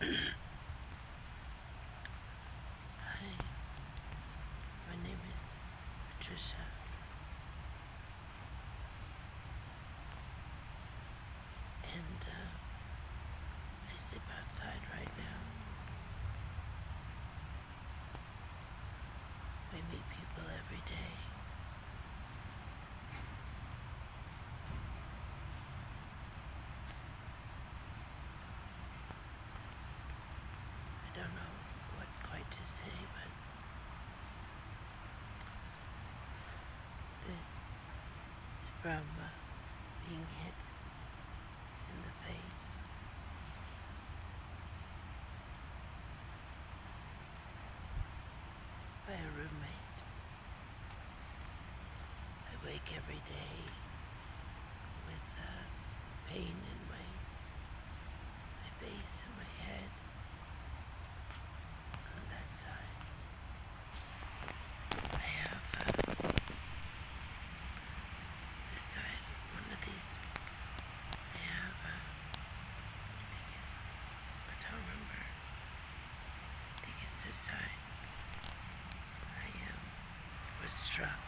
Hi, my name is Patricia, and I sleep outside right now. We meet people every day. I don't know what quite to say, but this is from being hit in the face by a roommate. I wake every day with pain in my face and my head on that side. I have this side, one of these. I have, I don't remember. I think it's this side. I was struck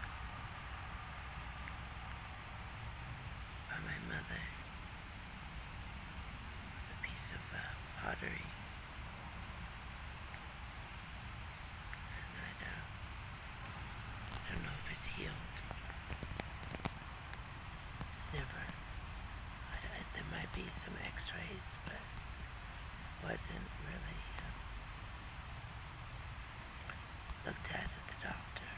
by my mother with a piece of pottery, and I don't know if it's healed. It's never. There might be some X-rays, but wasn't really looked at the doctor.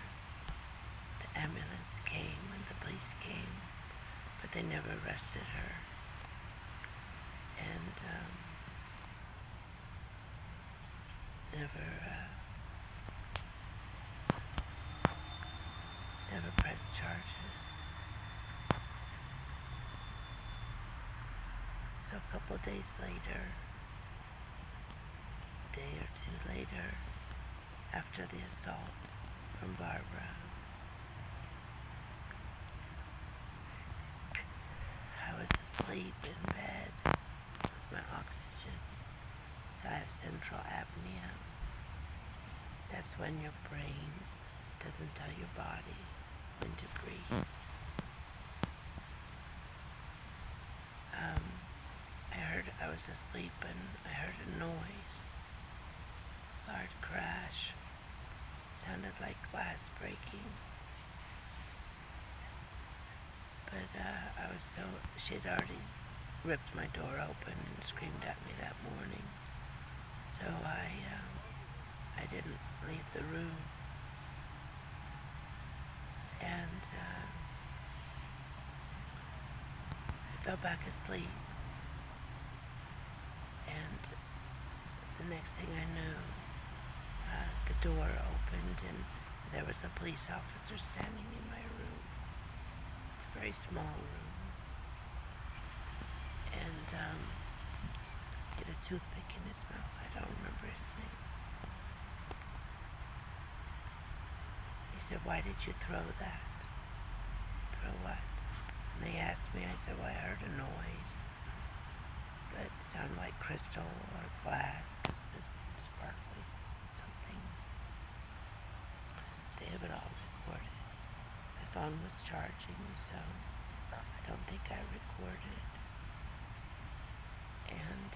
The ambulance came and the police came, but they never arrested her. And never pressed charges. So a couple days later, a day or two later, after the assault from Barbara, I was asleep in bed with my oxygen. So I have central apnea. That's when your brain doesn't tell your body when to breathe. I was asleep and I heard a noise, loud crash, sounded like glass breaking. But she had already ripped my door open and screamed at me that morning. So I didn't leave the room. And I fell back asleep. And the next thing I knew, the door opened and there was a police officer standing in my room. It's a very small room. And he had a toothpick in his mouth. I don't remember his name. He said, "Why did you throw that?" "Throw what?" And they asked me. I said, "Well, I heard a noise. But it sounded like crystal or glass because it's sparkly, something." They have it all recorded. My phone was charging, so I don't think I recorded. And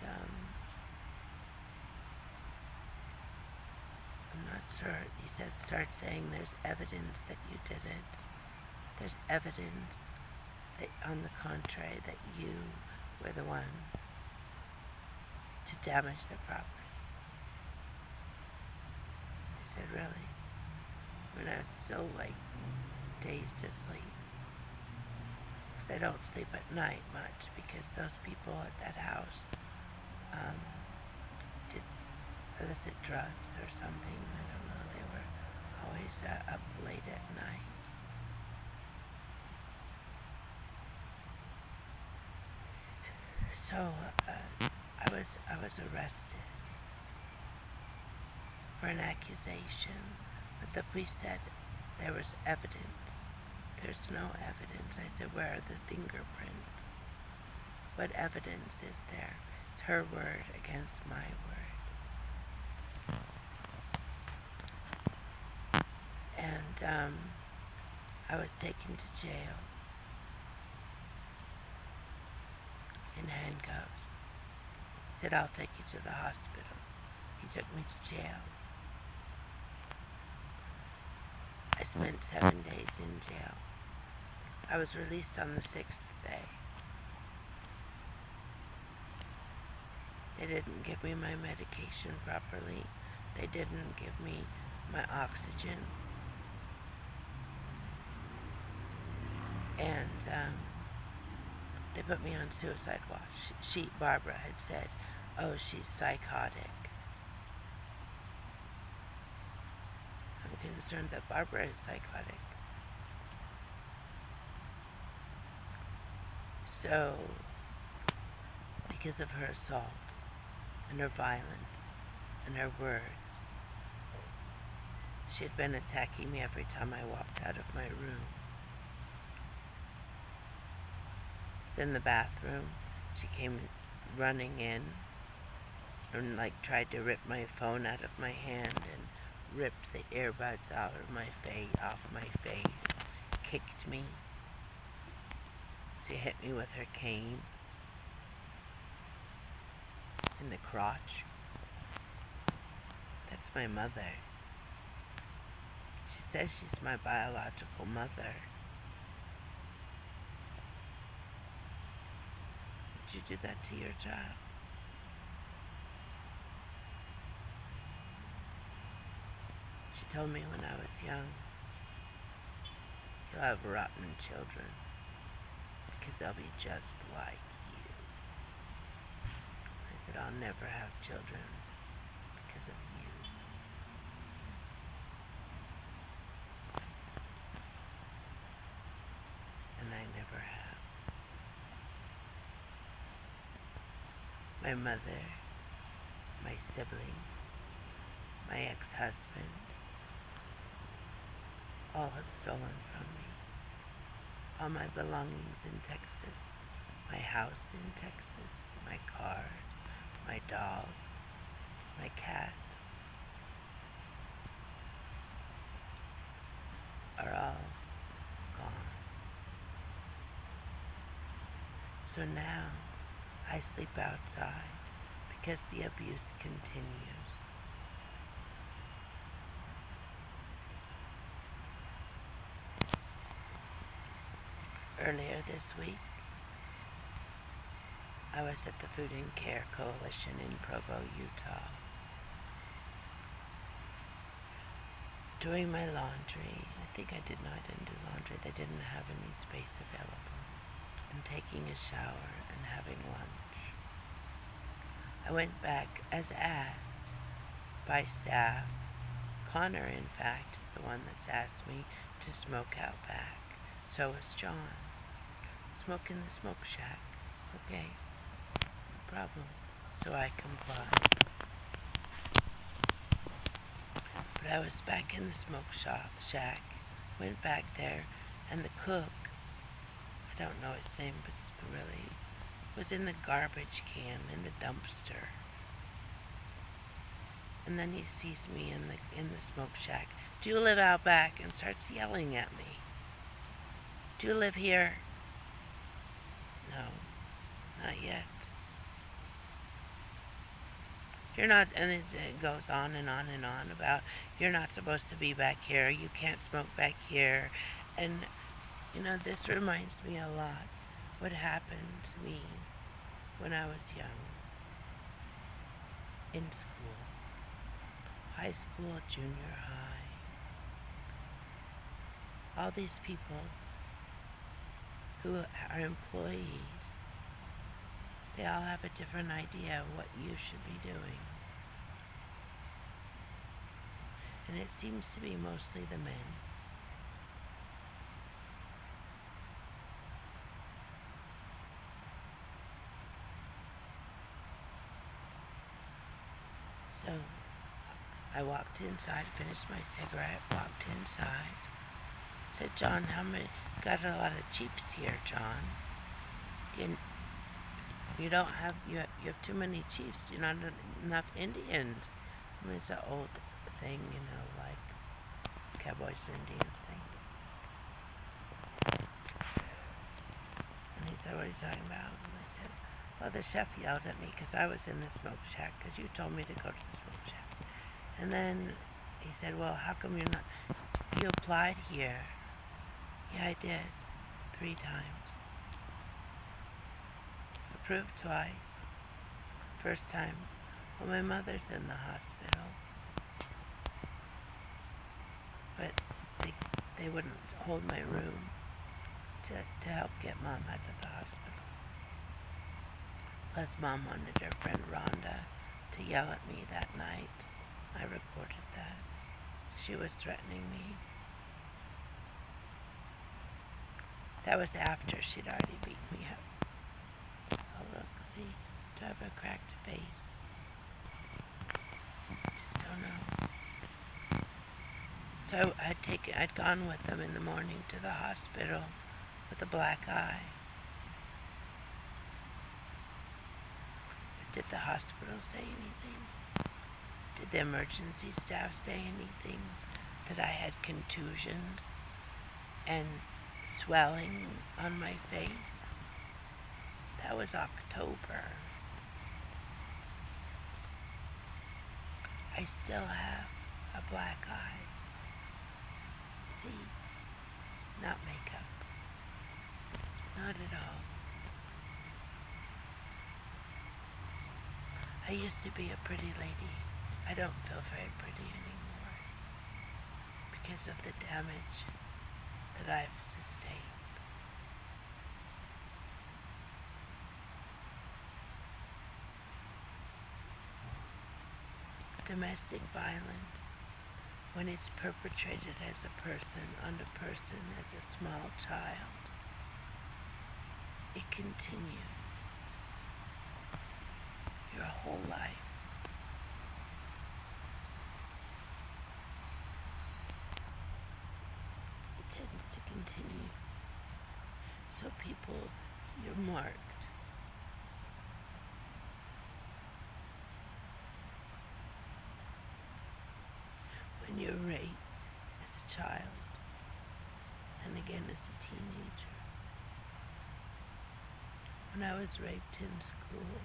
I'm not sure. He said, "Start saying there's evidence that you did it. There's evidence that, on the contrary, that you were the one to damage the property." I said, "Really?" When I was still dazed asleep. Because I don't sleep at night much because those people at that house did illicit drugs or something. I don't know. They were always up late at night. So I was arrested for an accusation, but the police said there was evidence. There's no evidence. I said, "Where are the fingerprints? What evidence is there?" It's her word against my word. And I was taken to jail in handcuffs. He said, I'll take you to the hospital. He took me to jail. I spent 7 days in jail. I was released on the 6th day. They didn't give me my medication properly. They didn't give me my oxygen. And they put me on suicide watch. Barbara had said, oh, she's psychotic. I'm concerned that Barbara is psychotic. So, because of her assaults and her violence and her words, she had been attacking me every time I walked out of my room. I was in the bathroom. She came running in and tried to rip my phone out of my hand and ripped the earbuds off my face, kicked me. She hit me with her cane in the crotch. That's my mother. She says she's my biological mother. Would you do that to your child? She told me when I was young, you'll have rotten children because they'll be just like you. I said, I'll never have children because of you. And I never have. My mother, my siblings, my ex-husband, all have stolen from me. All my belongings in Texas, my house in Texas, my cars, my dogs, my cat, are all gone. So now I sleep outside because the abuse continues. Earlier this week, I was at the Food and Care Coalition in Provo, Utah, doing my laundry. I think I did not undo laundry. They didn't have any space available. And taking a shower and having lunch. I went back as asked by staff. Connor, in fact, is the one that's asked me to smoke out back. So is John. Smoke in the smoke shack. Okay, no problem. So I complied. But I was back in the smoke shack, went back there, and the cook, I don't know his name, but really, was in the garbage can, in the dumpster. And then he sees me in the smoke shack. Do you live out back? And starts yelling at me. Do you live here? No, not yet. You're not, and it goes on and on and on about you're not supposed to be back here. You can't smoke back here. And, this reminds me a lot what happened to me when I was young in school, high school, junior high. All these people who are employees, they all have a different idea of what you should be doing. And it seems to be mostly the men. So I walked inside, finished my cigarette, walked inside. Said, John, got a lot of Chiefs here, John. You don't have, you have too many Chiefs. You're not enough Indians. I mean, it's an old thing, like Cowboys and Indians thing. And he said, what are you talking about? And I said, well, the chef yelled at me because I was in the smoke shack because you told me to go to the smoke shack. And then he said, well, how come you applied here? Yeah, I did. 3 times. Approved twice. First time, well, my mother's in the hospital. But they wouldn't hold my room to help get Mom out of the hospital. Plus, Mom wanted her friend Rhonda to yell at me that night. I recorded that. She was threatening me. That was after she'd already beat me up. Oh, look, see? Do I have a cracked face? Just don't know. So I'd gone with them in the morning to the hospital with a black eye. But did the hospital say anything? Did the emergency staff say anything? That I had contusions and swelling on my face? That was October. I still have a black eye. See? Not makeup. Not at all. I used to be a pretty lady. I don't feel very pretty anymore because of the damage that I've sustained. Domestic violence, when it's perpetrated as a person on a person as a small child, it continues your whole life. It tends to continue. So people, you're marked. When you're raped as a child, and again as a teenager. When I was raped in school,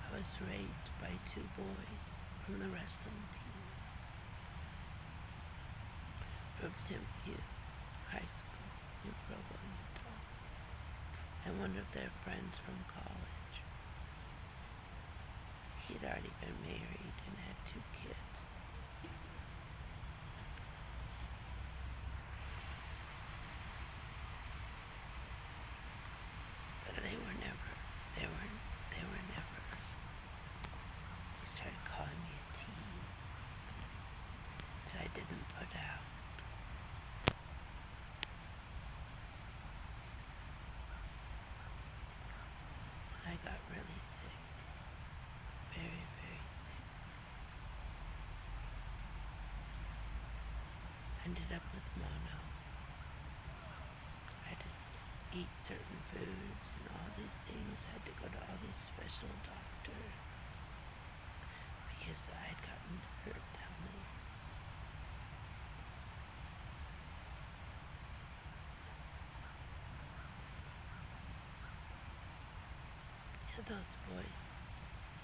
I was raped by 2 boys from the wrestling team from Timpview High School in Provo, Utah, and one of their friends from college. He'd already been married and had 2 kids. But they started calling me a tease that I didn't put out. And I got really sick. Very, very sick. Ended up with mono. I had to eat certain foods and all these things. I had to go to all these special doctors because I had gotten hurt down there. Yeah, those boys,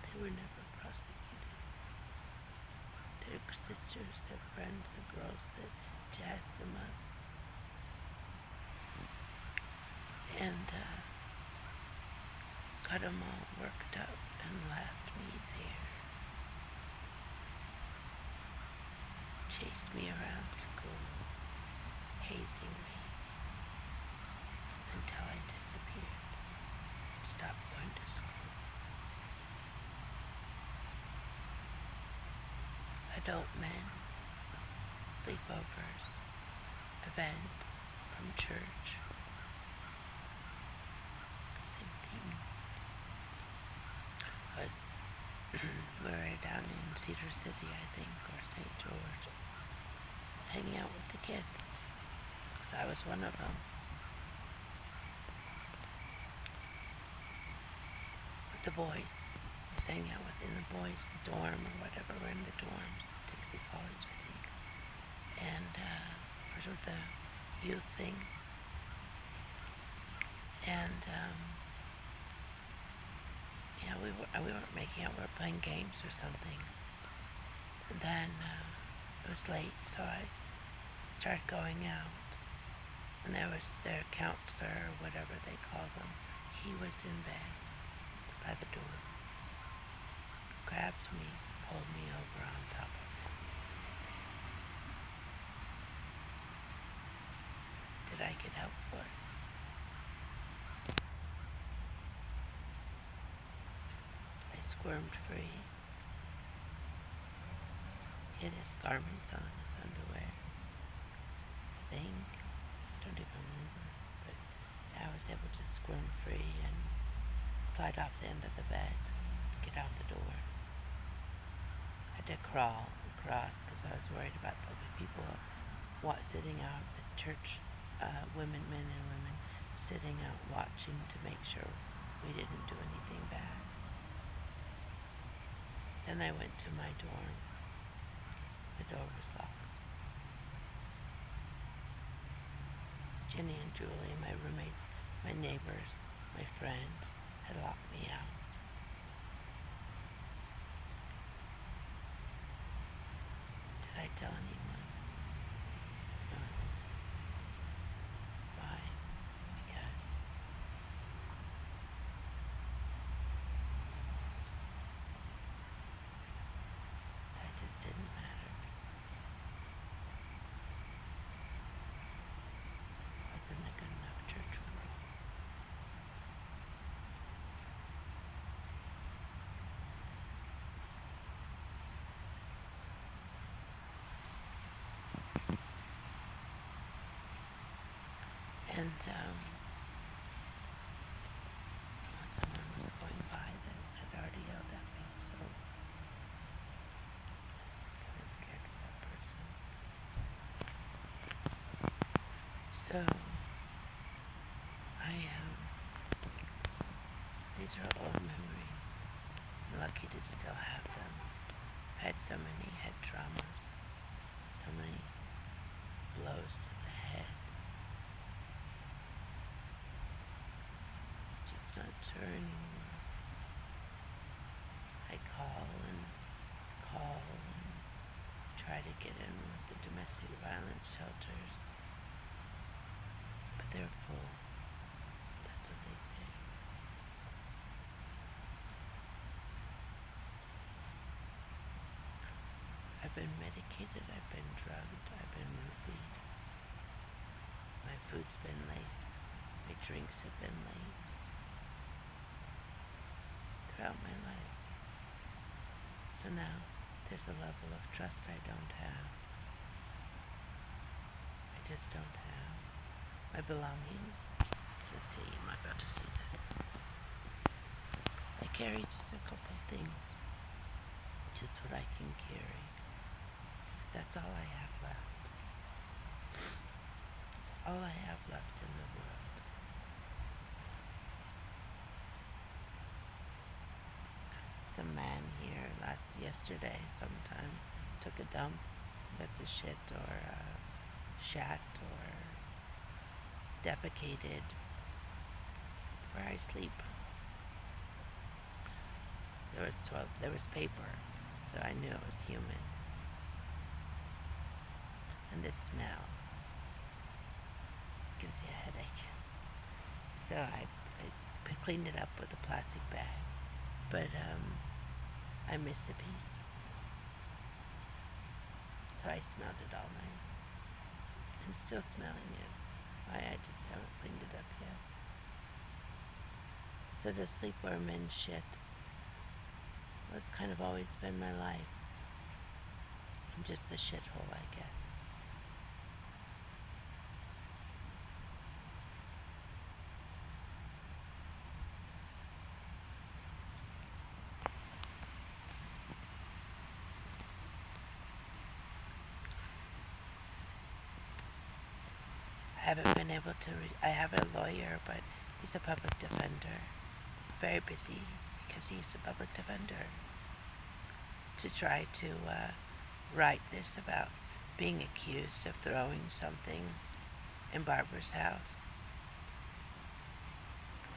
they were never prosecuted. Their sisters, their friends, the girls that jazzed them up. And got them all worked up and left me there. Chased me around school, hazing me, until I disappeared and stopped going to school. Adult men, sleepovers, events from church. Same thing. We were down in Cedar City, I think, or St. George. I was hanging out with the kids, because I was one of them. With the boys. I was hanging out in the boys' dorm or whatever. We're in the dorms, Dixie College, I think. And for the youth thing. And yeah, we weren't making out. We were playing games or something. And then it was late, so I started going out. And there was their counselor, or whatever they call them. He was in bed by the door, grabbed me, pulled me over on top of him. Did I get help for it? I squirmed free. He had his garments on, his underwear. I think. I don't even remember. But I was able to squirm free and slide off the end of the bed, get out the door. I had to crawl across because I was worried about the people sitting out, the church women, men and women, sitting out watching to make sure we didn't do anything bad. Then I went to my dorm. The door was locked. Jenny and Julie, my roommates, my neighbors, my friends, had locked me out. Did I tell anyone? No. Why? Because I just didn't matter. Wasn't a good enough church girl. And someone was going by that had already yelled at me, so I was scared of that person. So these are old memories. I'm lucky to still have them. I've had so many head traumas, so many blows to the head. Just not sure anymore. I call and try to get in with the domestic violence shelters, but they're full. That's what they say. I've been medicated, I've been drugged, I've been roofied. My food's been laced, my drinks have been laced. Throughout my life. So now, there's a level of trust I don't have. I just don't have. My belongings. Let's see, am I about to see that? I carry just a couple things. Just what I can carry. Because that's all I have left. It's all I have left in the world. Some man here yesterday sometime took a dump. That's a shit or a shat or defecated where I sleep. There was paper, so I knew it was human. And this smell gives you a headache. So I cleaned it up with a plastic bag, but I missed a piece. So I smelled it all night. I'm still smelling it. I just haven't cleaned it up yet. So to sleep where men shit. That's kind of always been my life. I'm just the shithole, I guess. I haven't been able to I have a lawyer, but he's a public defender. Very busy because he's a public defender. To try to write this about being accused of throwing something in Barbara's house.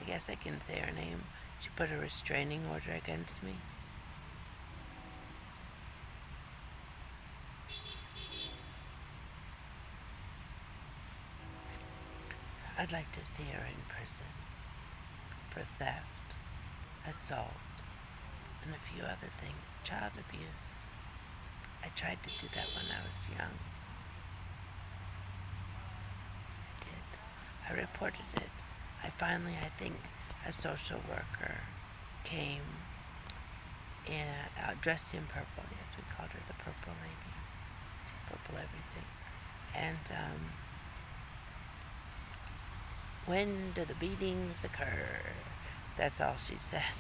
I guess I can say her name. She put a restraining order against me. I'd like to see her in prison for theft, assault, and a few other things. Child abuse. I tried to do that when I was young. I did. I reported it. I think a social worker came dressed in purple. Yes, we called her the Purple Lady. Purple everything. And when do the beatings occur? That's all she said.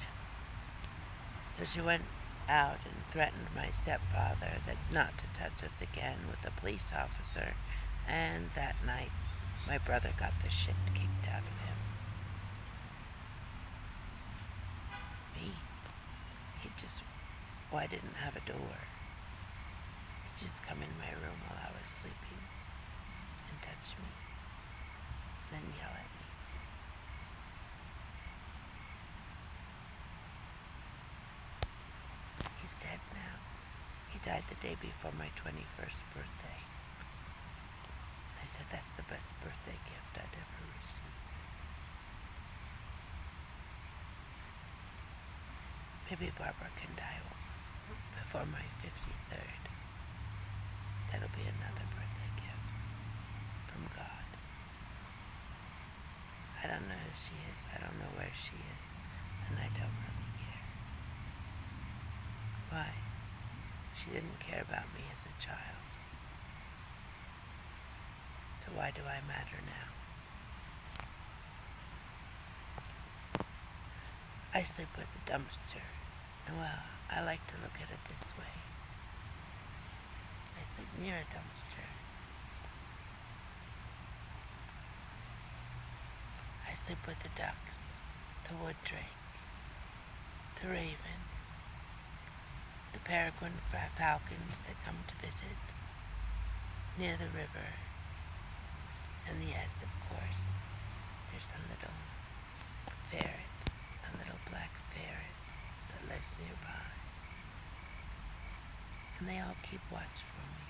So she went out and threatened my stepfather that not to touch us again with a police officer. And that night, my brother got the shit kicked out of him. Me? I didn't have a door. He'd just come in my room while I was sleeping and touch me, then yell at me. He's dead now. He died the day before my 21st birthday. I said that's the best birthday gift I'd ever received. Maybe Barbara can die before my 53rd. That'll be another birthday gift from God. I don't know who she is. I don't know where she is. And I don't really care. Why? She didn't care about me as a child. So why do I matter now? I sleep with a dumpster. And well, I like to look at it this way. I sleep near a dumpster. I sleep with the ducks, the wood drake, the raven, the peregrine falcons that come to visit near the river. And yes, of course, there's a little ferret, a little black ferret that lives nearby. And they all keep watch for me.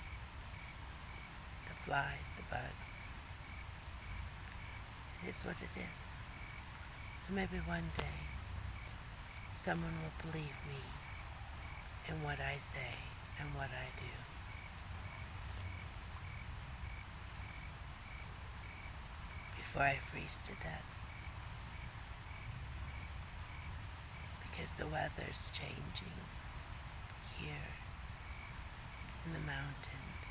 The flies, the bugs. It is what it is. So maybe one day, someone will believe me in what I say and what I do. Before I freeze to death. Because the weather's changing here in the mountains.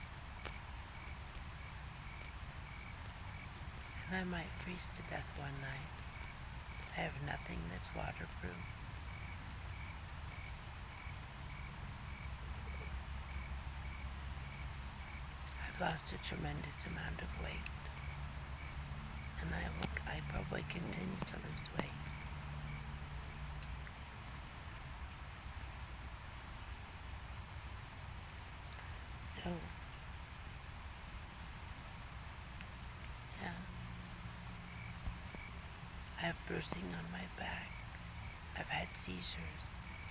And I might freeze to death one night. I have nothing that's waterproof. I've lost a tremendous amount of weight. And I probably continue to lose weight. So, yeah. I have bruising on my back. I've had seizures.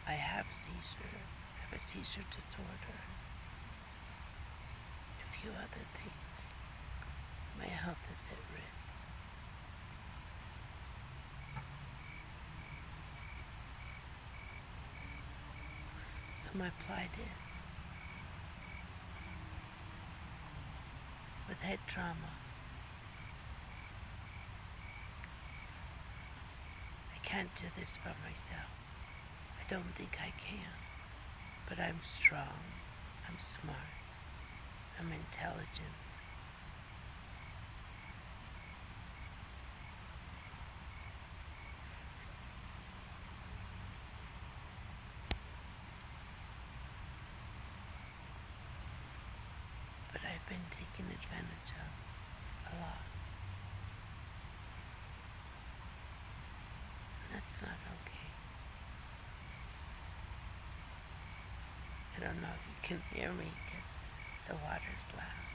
I have a seizure disorder. A few other things. My health is at risk. So my plight is, with head trauma, I can't do this by myself. I don't think I can. But I'm strong. I'm smart. I'm intelligent. But I've been taken advantage of a lot. And that's not okay. I don't know if you can hear me because The water's loud.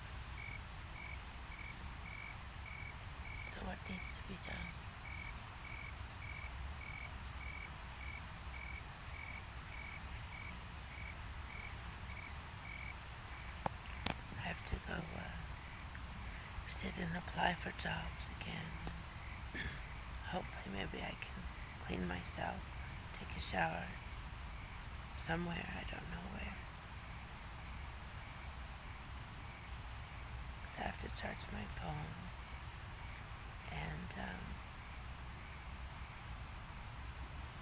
So what needs to be done? I have to go sit and apply for jobs again. Hopefully maybe I can clean myself, take a shower somewhere, I don't know where. So I have to charge my phone and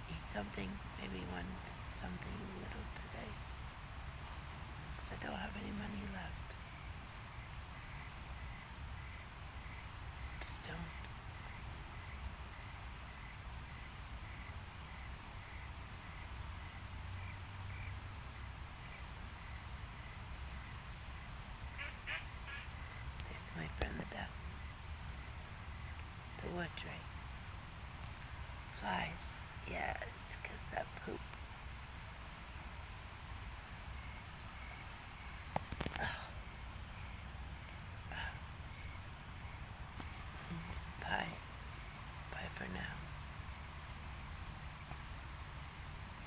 eat something, maybe something little today, because I don't have any money left. Just don't. There's my friend the duck. The wood drake. Flies. Yeah, it's because that poop